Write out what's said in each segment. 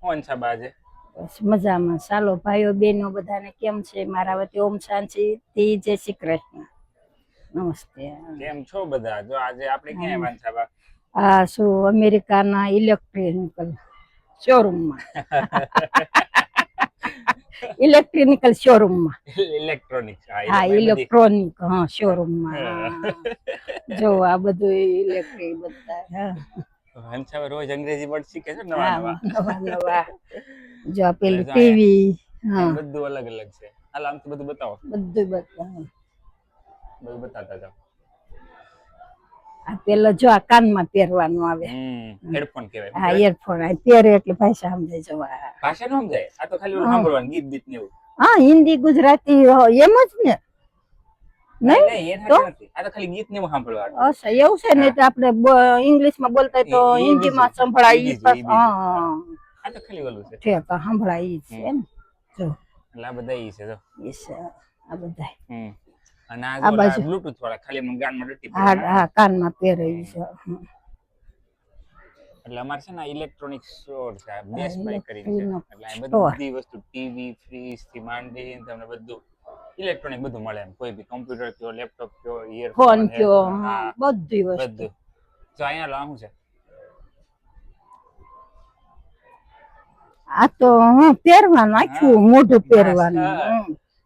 કોણ છે બાજે? બસ મજામાં. ચાલો ભાઈઓ બહેનો બધાને કેમ છે? મારા વતી ઓમ શાંતિ, જય શ્રી કૃષ્ણ. નમસ્તે. કેમ છો બધા? જો આજે આપણે ક્યાં આવ્યા છે બા? આ શું અમેરિકાના ઇલેક્ટ્રિકલ શોરૂમમાં. ઇલેક્ટ્રિકલ શોરૂમમાં. ઇલેક્ટ્રોનિક. હા, ઇલેક્ટ્રોનિક શોરૂમમાં. જો આ બધું ઇલેક્ટ્રિક બધા. હંસાવે રોજ અંગ્રેજી વર્ડ શીખે છે નવા નવા. જો પેલું ટીવી બધું અલગ અલગ છે. હાલ આમ તો બધું બતાવો. બધું બતાતા જાઓ. આ પેલો જો આ કાનમાં પહેરવાનું આવે. હેડફોન કહેવાય. હા, ઈયરફોન આ પહેરે એટલે ભાષા સમજાય. જો ભાષા નો સમજાય. આ તો ખાલી સાંભળવાનું ગીત બીત ને એવું. હા, હિન્દી ગુજરાતી એમ જ ને. નહીં તો આ તો ખાલી ગીત ને એવું સાંભળવાનું. અચ્છા, એવું છે ને. આપણે ઇંગ્લિશમાં બોલતા હોય તો હિન્દીમાં સંભળાય. આ તો ખાલી ઓલું છે. ઠીક, સંભળાય ઈ છે ને. જો એટલે આ બધા ઈ છે. જો આ બધા અને આ બાજુ બ્લૂટૂથ વાળા ખાલી એમ કાનમાં ડટી પડે. હા, કાનમાં પહેરે છે. એટલે અમાર છે ને ઇલેક્ટ્રોનિક સ્ટોર છે, બેસ્ટ બાય કરીને છે. એટલે આ બધી વસ્તુ ટીવી, ફ્રીજ થી માંડીને તમને બધું ઇલેક્ટ્રોનિક બધું મળે એમ. કોઈ બી કોમ્પ્યુટર કયો, લેપટોપ કયો, ઇયરફોન કયો, બધી વસ્તુ. બધું. તો અહીંયા લો શું છે? આ તો પહેરવાનું, આખું મોઢું પહેરવાનું.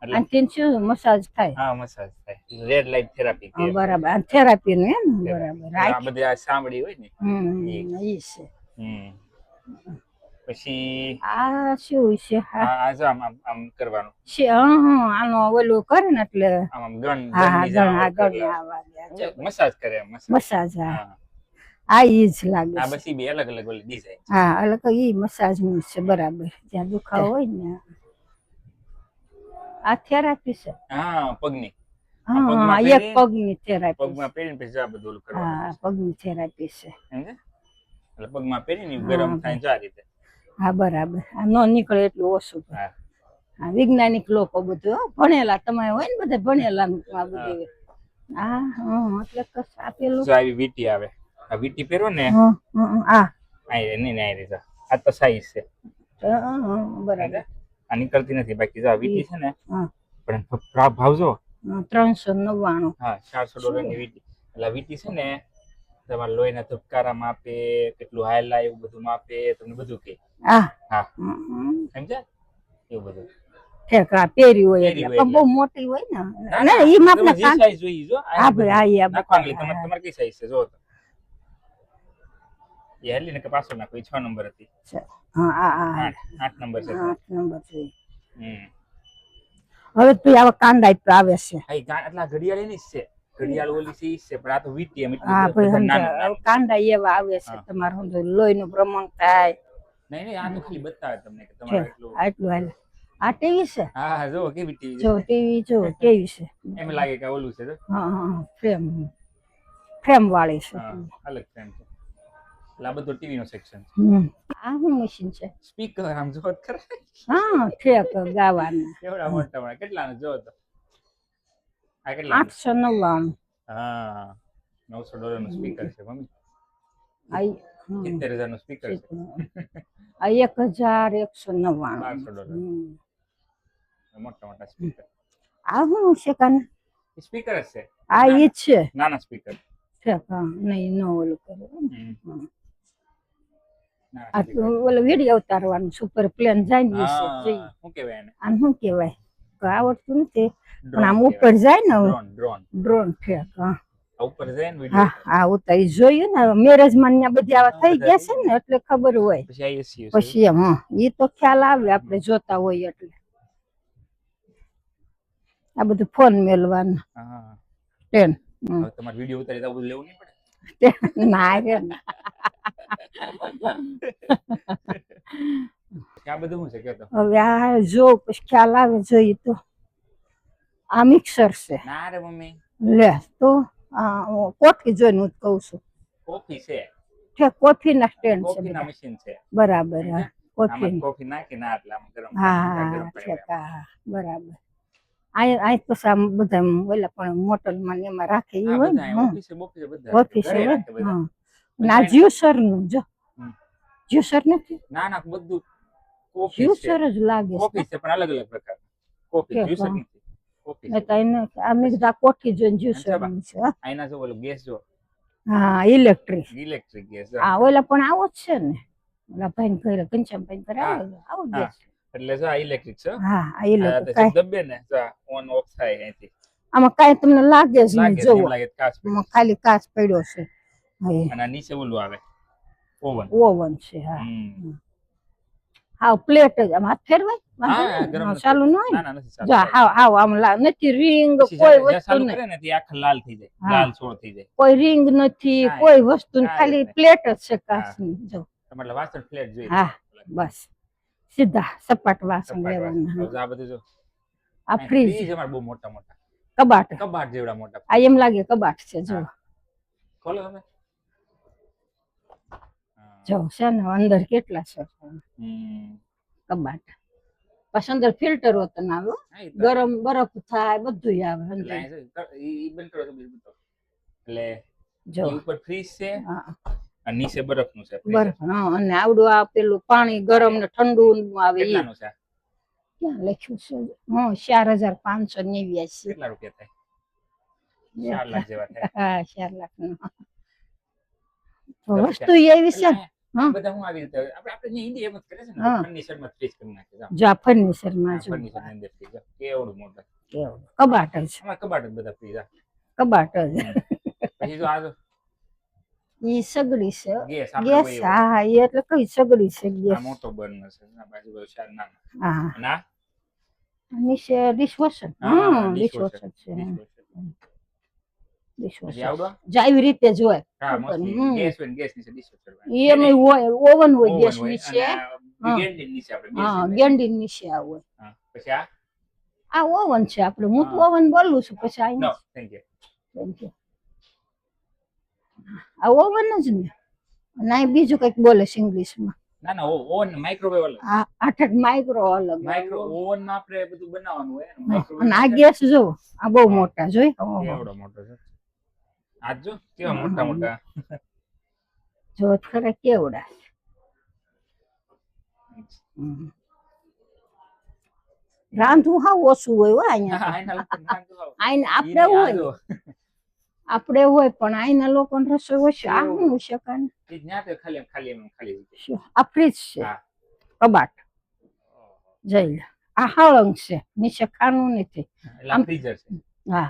આથી શું મસાજ થાય? હા, મસાજ થાય. રેડ લાઇટ થેરાપી કે. બરાબર, આ થેરાપી નું એમ. બરાબર. આ બધી આ સાંભળી હોય ને. ઈ છે. પછી આ શું છે? આ જો આમ કરવાનું છે. આનો ઓલું કરે ને એટલે આમ ગન. હા, ગણ મસાજ કરે. મસાજ. આ ઈ જ લાગે. આ બધી બે અલગ અલગ ઓલી ડિઝાઇન. હા, અલગ ઈ મસાજ નું છે. બરાબર. જ્યાં દુખાવો હોય ને. આ થેરાપી છે. હા, પગની. હા, એક પગની થેરાપી. પગમાં પહેરીને પછી આ બધું કરવાનું. હા, પગની થેરાપી છે. સમજે? એટલે પગમાં પહેરીને ગરમ થાય આ રીતે. હા, બરાબર. આ નો નીકળે એટલું ઓછું. હા, વૈજ્ઞાનિક લોકો બધું ભણેલા. તમે હોય ને બધા ભણેલા આ બધું. હા, એટલે આપેલું. જો આવી વીટી આવે. આ વીટી પહેરો ને. નહીં આ તો સાઈઝ છે. બરાબર. આ નીકળતી નથી. બાકી જો આ વીટી છે ને. પણ ભાવ જો 399. હા, $400 ની વીટી. એટલે વીટી છે ને તમારા લોહીના ધબકારા માપે, કેટલું હાયલા એવું બધું માપે, તમને બધું કહે. હા, સમજ્યા? એવું બધું પહેરી હોય એટલે બહુ મોટી હોય ને. ઈ માપને સાઈઝ જોઈ જો. હા ભાઈ, આ નાખવાની તમારે કઈ સાઈઝ છે જો તો. એ હેલી ને કે પાછો નાખો. 6 નંબર હતી. હા, 8 નંબર છે. 8 નંબર છે. હવે તો આવા કાંડા આવે છે. આટલા ઘડિયાળ એની જ છે. ઘડિયાળ ઓલી છે ઈ છે, પણ આ તો વીટી એમ. હા ભાઈ, કાંડા એવા આવે છે. તમારું લોહીનું પ્રમાણ થાય. નહીં, આ તો ખાલી બતાવે તમને કે તમારે આટલું હાલે. આ ટીવી છે. હા, જો કેવી ટીવી. જો ટીવી જો કેવી છે. એમ લાગે કે ઓલું છે. હા, ફ્રેમ વાળી છે. અલગ ફ્રેમ છે. આ બધું ટીવી નો સેક્શન છે. આ શું મશીન છે? સ્પીકર આમ જોત કરે. હા, ઠેક ગાવાના. કેવડા મોટા કેટલાનો જો તો. આ કેટલા? 899. હા, $900 નું સ્પીકર છે મમ્મી. આ 70,000 નું સ્પીકર છે. આ 1199. $1200. મોટા સ્પીકર. આ શું છે કાન? સ્પીકર જ છે. આ ઈ છે. નાના સ્પીકર. ઠેક નહીં નો ઓલું કરે. આ તો ઓલો વિડિયો ઉતારવાનું સુપર પ્લેન જાય ને છે. શું કહેવાય એને? આમ શું કહેવાય? આવડતું નથી. પણ આમ ઉપર જાય ને. ડ્રોન. ઠેક. ઉપર જાય ને વિડિયો. હા, ઉતારી જોયું ને. મેરેજ માં બધી આવા થઈ ગયા છે ને એટલે ખબર હોય. પછી એમ ઈ તો ખ્યાલ આવે આપણે જોતા હોય એટલે. આ બધું ફોન મેલવાનું. ટેન. તમારે વિડિયો ઉતારી તો બધું લેવું નહીં પડે. ના રે. આ બધું શું છે કે તો? હવે આ જો પછી ખ્યાલ આવે જોઈએ તો. આ મિક્સર છે. ના રે મમ્મી. લે તો કોફી જોઈને હું કહું છું. કોફી છે. કોફી ના સ્ટેન્ડ છે. કોફી ના મશીન છે. બરાબર. કોફી નાખી ના એટલે આમ ગરમ. હા, બરાબર. આ તો સામ બધા ઓલા પણ મોટલ માં એમાં રાખે ઈ હોય ને. ઓફિસે બધા. ના જ્યુસર નું જો. જ્યુસર નથી. ના બધું કોફી છે, જ્યુસર જ લાગે છે કોફી છે પણ અલગ અલગ પ્રકાર કોફી કે જ્યુસર પણ નથી કોફી ને છે. તો એને અમે કીધું આ કોઠી જોઈને જ્યુસર અચ્છા બા. છે હા. આઈના જો ઓલો ગેસ જો હા ઇલેક્ટ્રિક ઇલેક્ટ્રિક ગેસ હા ઓલા પણ આવો જ છે ને ઓલા ભાઈ ઘરે ઘનશ્યામ ભાઈ ઘરે હા આવો જ હા ગેસ એટલે જો આ ઇલેક્ટ્રિક છે હા આ આ ઇલેક્ટ્રિક તો કાંઈ દબે ને જો ઓન ઓફ થાય અહીંથી આમાં કાંઈ તમને લાગે જ નહીં લાગે છે, જોવો એમ લાગે છે કાચ પડ્યો આમાં ખાલી કાચ પડ્યો છે હા અને આ નીચે ઓલું આવે ઓવન. ઓવન છે હા હમ હાવ પ્લેટ જ આમ હાથ ફેરવાય વાંધો હા નહીં ને? ગરમ હા, નથી ચાલુ ન થતું. હોય ના ને ના નથી ચાલુ જો ચાલુ. હાવ હાવ આમ નથી રિંગ પછી કોઈ જ્યાં વસ્તુ ચાલુ નહીં કરે ને તે આખા લાલ થઈ જાય હા. લાલ છોડ થઈ જાય કોઈ રિંગ નથી કાંઈ કોઈ નથી, વસ્તુ કાંઈ ખાલી નથી. પ્લેટ જ છે હા કાચની જો તમારે વાસણ ફ્લેટ જોઈએ હા બસ સીધા સપાટ વાસણ સપાટ વાસણ. લેવાના હવે આ બધું જો આ ફ્રીજ ફ્રીજ અમારે બહુ મોટા મોટા કબાટ કબાટ જેવડા મોટા આ એમ લાગે કબાટ છે જો હા. ખોલો તમે હા. જો છે ને અંદર કેટલા છે હમ કબાટ પછી અંદર ફિલ્ટર હોતું ના આવે હો. હા, ઈ તો ગરમ બરફ થાય બધું આવે એટલે અંદર અહીં છે, ઈ બંધ કરો તો બીજું બતાવો. એટલે જો ઈ ઉપર ફ્રીજ છે હા અને નીચે બરફનું છે freezer. બરફ હા અને આવડું આ પેલું પાણી ગરમ ને ઠંડુ આવે એ કેટલાનું છે આ? ક્યાં લખ્યું છે હા 4589 કેટલા રૂપિયા થાય 4 લાખ જેવા થાય હા 4 લાખ નું તો તો વસ્તુ પછી એવી છે એટલે હા આ બધા હું આવી રીતે આપણે ઇન્ડિયા એમ જ કરે છે ને હા. ફર્નિચરમાં ફ્રીજ કરી નાખે છે જો આ ફર્નિચર માં જો ફર્નિચર ની અંદર ફ્રીજ કેવડું મોટું કેવું કબાટ જ આમાં કબાટ જ બધા ફ્રીજ કબાટ જ પછી જો આ જો ઈ સગડી છે ગેસ આપણે ગેસ હોય એવો. હા હા ઈ એટલે કઈ સગડી છે આ ગેસ મોટો બર્નર છે આ બાજુ બધું ચાર નાના હા અને આ નીચે ડિશવોશર હા હા ડિશવોશર ડિશવોશર છે ડિશવોશર પછી ડિશવોશર આવડો જો આવી રીતે જ હોય હા ઉપર મોસ્ટલી ગેસ હોય ગેસ નીચે ડિશવોશર ઈ એમાં હોય ઓવન હોય ગેસ હોય નીચે અને હા. ગેંડી નીચે આપણે હા બેસી ગેંડી નીચે આવે હા પછી આ ઓવન છે આપણે હું તો હા. ઓવન બોલું છું પછી આ નો થેન્ક યુ આ ઓવન જ ને ના બીજું કઈક બોલે છે ઇંગ્લિશમાં ના ના ઓવન માઇક્રોવેવ અલગ આ આઠ માઇક્રો અલગ માઇક્રો ઓવન માં આપણે બધું બનાવવાનું હોય અને માઇક્રોવેવ આ ગેસ જો આ બહુ હા. મોટા જોઈ કેવડો મોટો છે આજ જો કેવા મોટા મોટા જો ખરે કેવડા હમ. રાંધવું હાવ ઓછું હોય હો અહીંયા આના લોકો નામ તો આઈને આપણે ઈ હોય આજો આપણે હોય પણ અહીંના લોકોને રસોઈ ઓછી આ કેવું? શું છે કાન ઈ ન્યા તો ખાલી ખાલી એમ ખાલી શું આ ફ્રીજ છે હા કબાટ જઈ લે આ હળંગ છે નીચે ખાનું નથી એટલે આમ ફ્રીઝર છે હા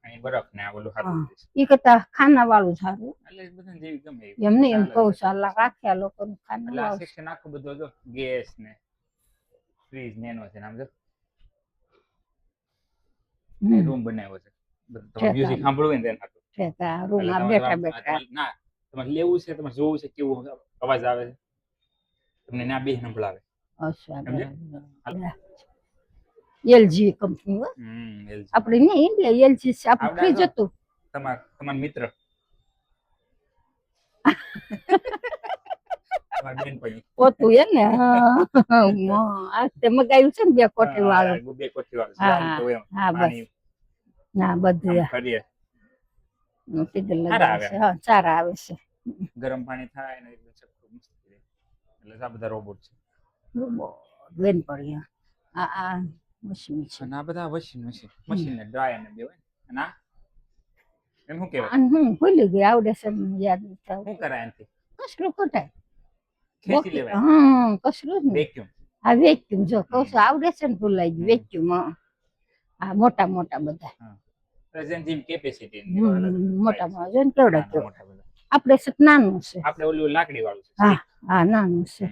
અહીં બરફ ને આ ઓલું હાથું હા. છે ઈ કરતા ખાના વાળું સારું એટલે બધાને જેવી ગમે એવી. એમ નહીં એમ ચાલે કહું છે. સાલા રાખ્યા લોકો ખાના એટલે આ વાળું સેક્શન આખું બધું જો ગેસ ને ફ્રીજ ને એનો છે ને આમ જો રૂમ બનાવ્યો છે બધું તમારે ઠેક મ્યુઝિક આમ. સાંભળવું હોય ને તેના હાટુ. રૂમ એટલે માં તમારે બેઠા આમ બેઠા ના તમારે લેવું છે તમારે જોવું છે કેવું અવાજ આવે છે તમને ના બે સંભળાવે અચ્છા સમજે? બરાબર એલજી કંપની હો LG. આપણે ને ઇન્ડિયા એલજી છે આપણે આવડા ફ્રીજ જો. હતું તમાર મિત્ર તમાર બેનપણી પોતું એ ને આ તે મગાવ્યું છે ને બે કોઠી વાળું બે કોઠી વાળું છે. હા, આમ તો એમ હા બસ પાણી ના બધું આમ કરીએ પીગલ સારા લગાવે આવે છે હા સારા આવે છે ગરમ પાણી થાય ને એકદમ ચટકું મસ્ત રહે. એટલે આ બધા રોબોટ છે બેન પડી આ મશીન છે અને આ બધા મશીન ને ડ્રાય ને બે હોય ને. અને આ એમ શું કહેવાય અને હું ભૂલી ગઈ આવડે છે મને યાદ નથી આવતું. શું કરાય એનાથી કસરું કટાય ખેંચી લેવાય હા કસરું જ ને વેક્યુમ આ વેક્યુમ જો કહું છું આવડે છે ને ભૂલાઈ ગયું વેક્યુમ આ મોટા મોટા બધા પ્રેઝન્ટ જીમ કેપેસિટી મોટા મોટા જો ને કેવડા કેવડા મોટા બધા આપણે છે નાનું છે આપણે ઓલું લાકડી વાળું છે હા હા નાનું છે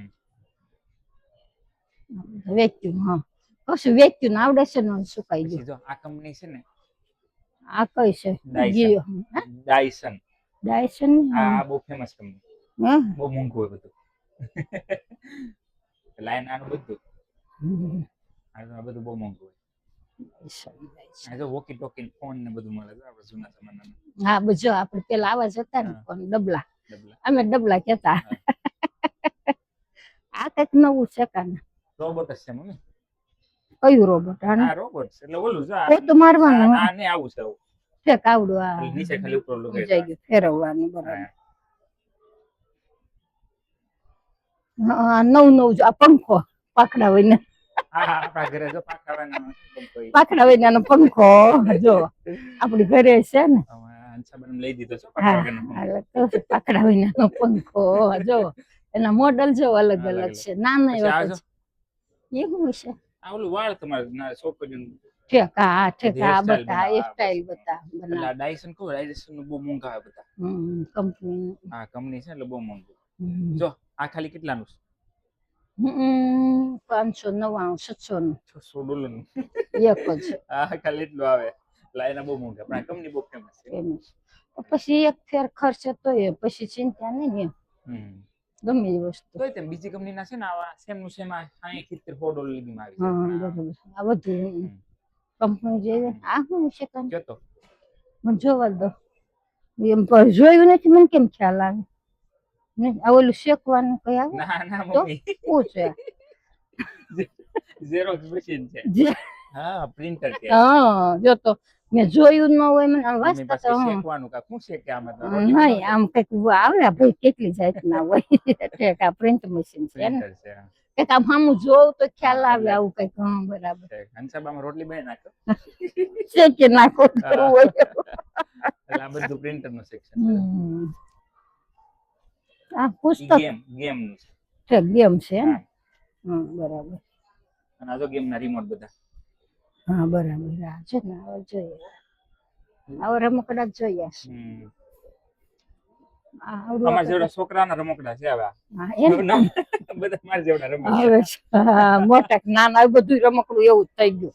વેક્યુમ હા કશું વેક્યુમ આવડે છે ને સુકાઈ પછી ગયું જો આ કંપની છે ને આ કઈ છે ડાયસન ડાયસન આ બહુ ફેમસ કંપની હા બહુ મોંઘું હોય બધું લાઈન આનું બધું આ બધું બહુ મોંઘું હોય આ જો વોકી ટોકી ફોન ને બધું મળે છે આપણે જૂના જમાનામાં હા જો આપણે પેલા આવા જતા ને પણ ડબલા ડબલા અમે ડબલા કેતા આ કઈક નવું છે કાને રોબોટ જ છે મમ્મી કયું રોબોટ આ રોબોટ છે એટલે ઓલું છે પોતું મારવાનું આ ને આવું છે આવું ઠેક આવડું એટલે નીચે ખાલી ઉપર ઓલું જઈ કરી ગયું ફેરવવાનું બરાબર હા. હા નવું નવું આ પંખો પાખડા હોય ને હા હા આપણા ઘરે જો પાખાવાનો પંખો ઈ. પાખડા વિનાનો પંખો જો આપણી ઘરે છે ને અંશાબેન લઈ દીધો છે હા પાખા વગરનો પંખો. એટલે કહું છું, પાખડા વિનાનો પંખો જો એના મોડલ જો અલગ અલગ અલગ અલગ. છે નાના પછી એવા આ તો જો. છે એ શું છે આ ઓલું વાળ તમારે ના છોકરીઓનું ઠેકા બધી ઠેકા hairstyle બધા બનાવવા સ્ટાઈલ આવે. બધા એટલે બનાવ આ ડાયસન કહું ડાયસન નું બહુ મોંઘા આવે બધા. કંપની આ કંપની છે એટલે બહુ મોંઘું. જો આ ખાલી કેટલાનું છે? 599 700 $600 નું. એક જ આ ખાલી એટલું આવે. એટલે એના બહુ મોંઘા પણ આ કંપની બહુ ફેમસ છે. એમ છે. પછી એક ફેર ખર્ચે તો એ પછી ચિંતા નહીં એમ હમ. ગમે એ વસ્તુ તોય તેમ બીજી કંપનીના છે ને આવા સેમ નું સેમ આ $60-70 લગીમાં આવી હા જાય. બરોબર આ બધું હમ. કંપની જે આ શું છે કામ કયો તો મને જોવા દો એમ પણ જોયું નથી મને કેમ ખ્યાલ આવે ને આ ઓલું શેકવાનું કઈ આવે ના ના તો મમ્મી શું છે ઝેરોક્સ મશીન છે. જે હા પ્રિન્ટર છે. હા જો તો મેં જોયું ન હોય મને આમ મમ્મી વાંચતા પાસે તો શેકવાનું કા શું છે કે આમાં તો રોટલી નહીં આમ કઈક આવે ભાઈ કેટલી જાતના હોય ઠેકા પ્રિન્ટ મશીન છે ને પ્રિન્ટર છે. કઈક આમ સામું જોઉં તો ખ્યાલ હા, આવે એટલે- આવું કઈક હા બરાબર હંસાબામાં રોટલી બને નાખો. શેકી નાખો જેવું હોય એટલે આ બધું પ્રિન્ટર નું સેક્શન હમ. આ છે. પુસ્તક ગેમ નું છે. છે ગેમ છે ને હા. બરાબર અને આ તો ગેમ ના રિમોટ બધા. હા બરાબર આ છે ને હવે જોઈએ આવા રમકડા જ જોઈએ છે. હમ. આ આવડું અમારા આપણે જેવડા છોકરાના રમકડા છે હવે. હા, એમ બધા મારા જેવડા રમકડા. હવે હા, મોટા કે નાના બધું રમકડું એવું જ થઈ ગયું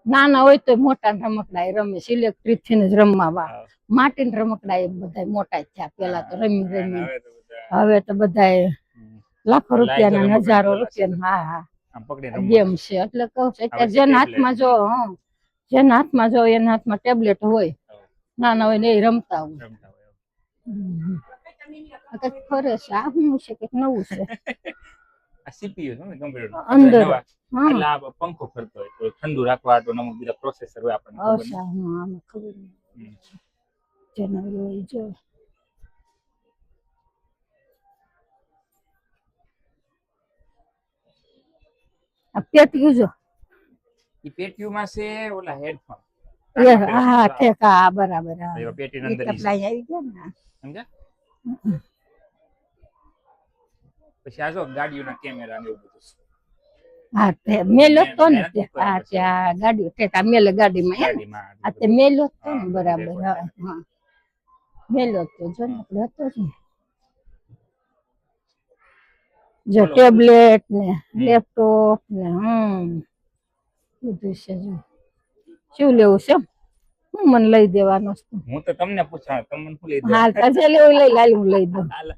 નાના હોય તો મોટા રમકડા એ રમે ઇલેક્ટ્રિક થી જ રમવા હા. માટીન રમકડા એ બધા મોટા જ થયા પેલા તો રમી હા, રમી હવે તો બધા હવે તો બધા હમ. લાખો લાઈટ રૂપિયાના રમકડા હજારો બોલા છે. રૂપિયા હા હા આમ પકડીને રમવાનું. ગેમ છે એટલે કહું છું હવે અત્યારે છે જેના tablet. હાથમાં જો જેના હાથમાં જો એના હાથમાં ટેબ્લેટ હોય નાના હોય ને એ રમતા હોય રમતા હોય. આ કંઈક ફરે છે આ શું છે કંઈક નવું છે આ CPU છે ને કમ્પ્યુટર અંદર નવા. હા એટલે આ પંખો ફરતો હોય તો ઠંડુ રાખવા હાટુ અમુક બીજા પ્રોસેસર હોય આપણને ખબર અચ્છા હા આમાં ખબર નહીં નહીં. જેના હોય જો આ પેટ્યું જો ઈ પેટીયુમાં છે ઓલા હેડફોન. હા ઠેક હા બરાબર હા એવા પેટીની એ અંદર ઈ કપડા છે. આવી ગયા ને સમજ્યા? પછી આ જો ગાડીઓના કેમેરા ને એવું બધું છે. હા તે મેલો તો ને મહેનત ઉપર હા પછી. ત્યાં ગાડી ઠેકા મેલે ગાડીમાં એમ ગાડીમાં આ તે મેલો તો ને હા, બરાબર રેકોર્ડ હા થાય. હા મેલો તો જો ને આપણે હતો જ ને જો બોલો. ટેબ્લેટ ને લેપટોપ ને બધું છે જો શું લેવું છે હું મને લઈ દેવાનો છે હું તો તમને પૂછા તમને શું લઈ દે? હા તાજે લેવું લઈ લાલ હું લઈ દઉં હાલ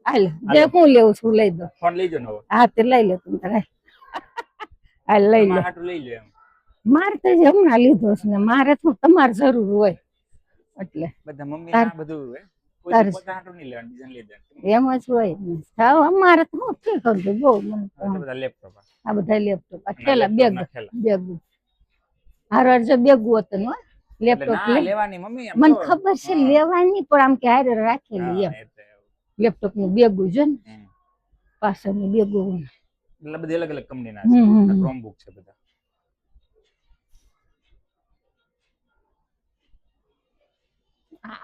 હાલ જે હું લેવું છું લઈ દઉં ફોન લઈ જો નવો. હા તે લઈ લે તું તારે હાલ લઈ લે તમારા હાટુ લઈ લો એમ. મારે તો જ હમણાં લીધો છે ને મારે શું તમારે જરૂર હોય એટલે બધા મમ્મી તાર- આ બધું હે. તાર- કોઈ પોતા હાટુ નહીં લેવાનું બીજાને લઈ દેવાનું. એમ જ હોય ને સાવ અમારે તો શું ઠીક હતું બહુ મને તો હવે તો બધા લેપટોપ આ બધા લેપટોપ આ અને ઠેલા લેપટોપ બેગ ના થેલા. બેગ હારવાર જો બેગું હતું ને એટલે લેપટોપ ના લે લેવાની મમ્મી એમ મને તો. ખબર છે હા. લેવાની પણ આમ કે હારે રાખેલી હા, એમ એ તો એવું. લેપટોપ નું બેગું છે ને હમ. પાછળની બેગું એટલે બધી અલગ અલગ કંપનીના હમ, હમ, છે. હમ. ક્રોમબુક છે બધા.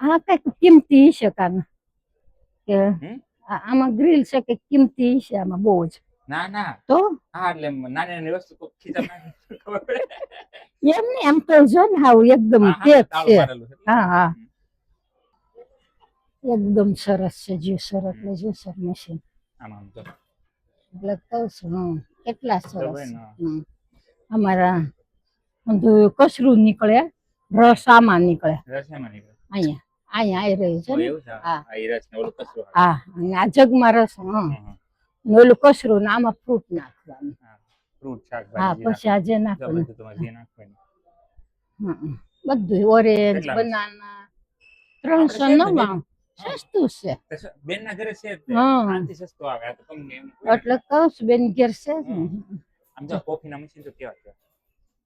આ કઈક કિંમતી છે કાન કે હમ? આમાં ગ્રીલ છે કે કિંમતી છે આમાં બહુ જ ના ના તો હા એટલે નાની નાની વસ્તુ કોક ખીચામાં નાખે તો ખબર પડે. એમ ને એમ તો જો ને આવું એકદમ હા, હા, પેક તાળું છે મારેલું છે. હા હા હમ. એકદમ સરસ છે જ્યુસર એટલે જ્યુસર મશીન આમ આમ તો. એટલે કહું છું કેટલા સરસ બરાબર ને? અમારા બધું કચરું નીકળે રસ આમાં નીકળે રસ એમાં નીકળે. અહીંયા અહીંયા આવી રહ્યું છે ઓ, ને એવું છે? હા આ ઈ રસ ને ઓલું કચરું આવે. હા અને આ જગમાં રસ હમ, હમ. ને ઓલું કચરું ને આમાં ફ્રૂટ નાખવાનું હા. ફ્રૂટ હા શાકભાજી પછી આ જે જે નાખવાનું બધું તમારે જે નાખવાનું. બધું ઓરેન્જ કેટલાનું છે? બનાના આપણે 399 છે જ ને, હા. સસ્તું છે બેન ના ઘરે છે જ તે. હા. આનાથી સસ્તો આવે આ તો કંપની એમ હોય ને. એટલે કહું છું બેન ઘેર છે જ ને આમ જો કોફીના મશીન તો કેવા છે.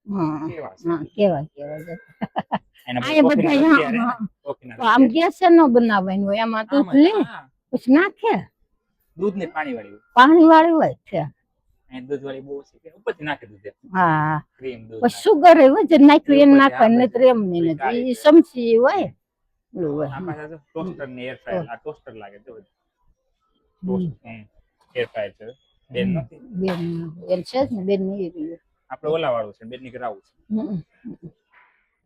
હા કેવા છે. હા કેવા છે એના આ કોફીના બધા અત્યારે હા, કોફીના તો આમ ગેસે ન બનાવવાનું હોય એમાં આમ દૂધ જ, લે હા. પછી નાખે દૂધ ને પાણી વાળી. પાણી વાળી હોય છે અહીં દૂધવાળી બહુ છે કે ઉપરથી નાખી દૂધ એમ. હા ક્રીમ દૂધ પછી સુગર હોય જે નાખ્યું એને ઉપરથી નાખવાનું આપણે નહીતર એમ નહીં થોડીક આ એ રીતે. સમસી હોય એવું હોય. આ પાસે ટોસ્ટર ને એર ફ્રાયર આ ટોસ્ટર લાગે જો હમ. ટોસ્ટ એર ફ્રાયર છે બેન નથી બેન એમ છે જ ને બેન નહીં રહ્યું. આપણે ઓલા વાળું છે બેન ની કરાવું છે હમ.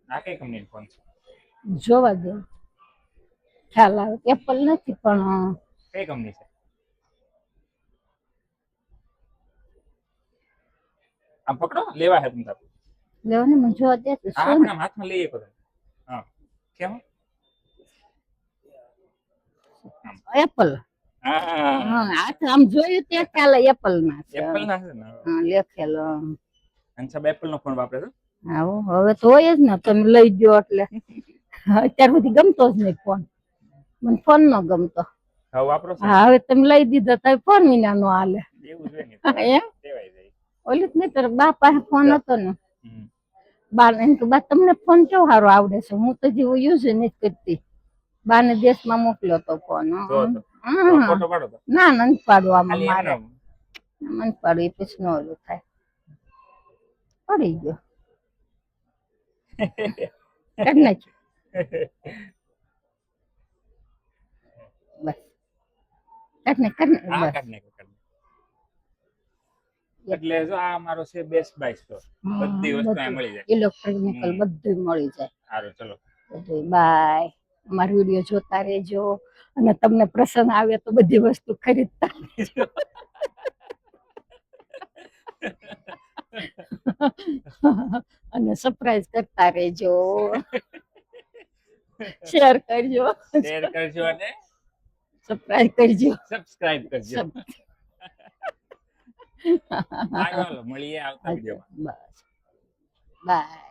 આ કઈ કંપનીનો ફોન છે જોવા દે ખ્યાલ આવે એપલ નથી પણ કઈ કંપની છે આમ પકડો લેવા હે તમને લેવો ને મને જોવા દે તો આ શું આપણે આમ હાથમાં લઈએ કરો હા કેમ એપલ હા હા આ તો આમ જોયું ત્યાં ખ્યાલ એપલ ના છે એપલ ના છે ને હા લખેલો અંસાબ એપલ નો ફોન વાપરે છે આવો હવે તો હોય જ ને તમે લઈ ગયો એટલે અત્યાર સુધી ગમતો જ નહીં ફોન મને ફોન નો ગમતો હવે વાપરો છો હા હવે તમે લઈ દીધો તો ફોન વિના નો હાલે એવું જોઈએ ને એમ દેવાય જાય ઓલી જ નહીં તાર બા પાસે ફોન હતો ને હમ. બા ને એમ કે બા તમને ફોન કેવો સારો આવડે છે હું તો જેવું યુઝ નથી કરતી બાને દેશમાં મોકલ્યો તો ફોન જો તો ફોટો પાડો તો ના નથી પાડવામાં ખાલી મારે એમને મને પાડું એ પછી ન ઓલું થાય પડી ગયો કાઢી નાખ્યો બસ કાઢી આ નાખ કાઢ નાખો એટલે જો આ મારો છે બેસ્ટ બાય સ્ટોર બધી વસ્તુ અહીં મળી જાય ઇલેક્ટ્રોનિકલ બધું મળી જાય સારું ચલો બધું બાય અમારો વિડીયો જોતા રહેજો અને તમને પ્રસન્ન આવે તો બધી વસ્તુ ખરીદતા રહેજો. અને સરપ્રાઈઝ કરતા રહેજો શેર કરજો શેર કરજો અને સરપ્રાઈઝ કરજો સબસ્ક્રાઇબ કરજો આગળ મળીએ આવતા વિડીયોમાં બસ બાય